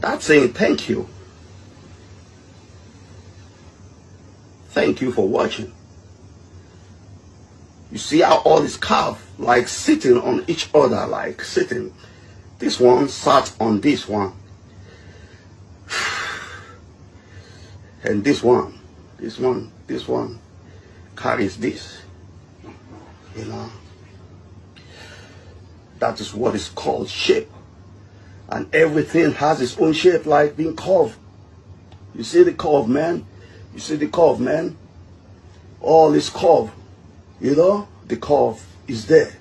That's saying thank you. Thank you for watching. You see how all is carved, like sitting on each other, like sitting. This one sat on this one. And this one carries this. You know. That is what is called shape. And everything has its own shape, like being curved. You see the curve, man? You see the curve, man? All is curved. You know? The curve is there.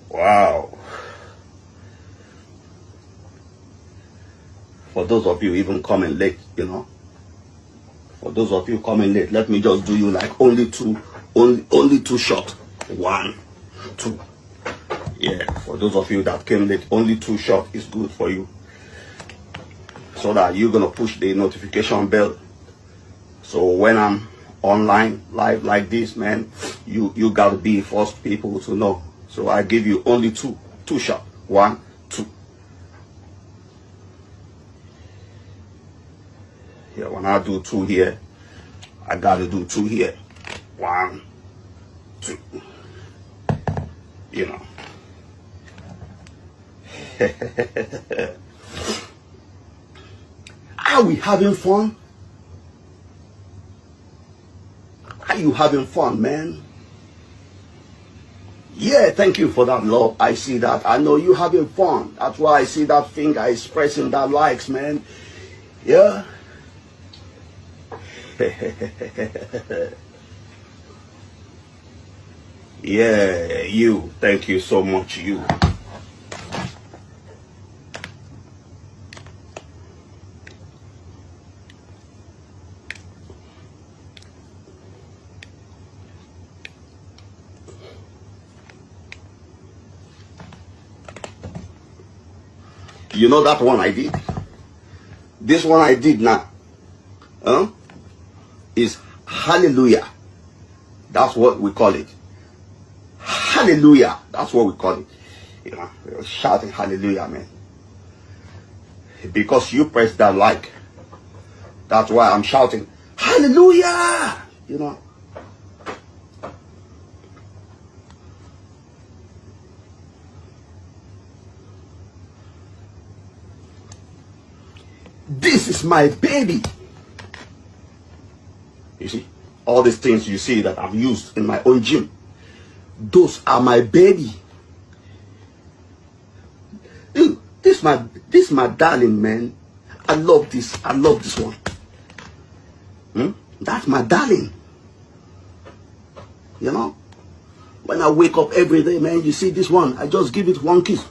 Wow. For those of you even coming late, you know. For those of you coming late, let me just do you like only two shots. 1, 2. Yeah, for those of you that came late, only 2 shots is good for you. So that you're gonna push the notification bell. So when I'm online live like this, man, you gotta be first people to know. So I give you only two shots. 1, 2. Yeah, when I do 2 here, I gotta do 2 here. 1, 2. You know. Are we having fun? Are you having fun, man? Yeah, thank you for that love. I see that. I know you having fun. That's why I see that finger expressing that likes, man. Yeah. Yeah, you. Thank you so much, you. You know that one I did? This one I did now. Is hallelujah. That's what we call it. Hallelujah. That's what we call it. You know, shouting hallelujah, man. Because you press that like. That's why I'm shouting hallelujah. You know. This is my baby. You see, all these things you see that I've used in my own gym, those are my baby. Dude, this my darling, man. I love this. I love this one. That's my darling. You know, when I wake up every day, man, you see this one. I just give it one kiss.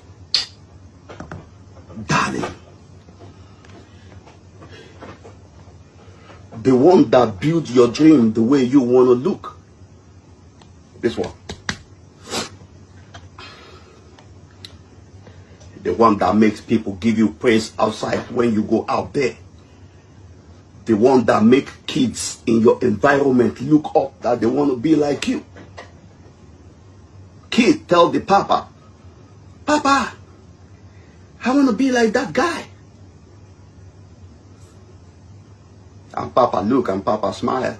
Darling. The one that built your dream the way you want to look. This one. The one that makes people give you praise outside when you go out there. The one that make kids in your environment look up that they want to be like you. Kid tell the papa, Papa, I want to be like that guy. And Papa look and Papa smile.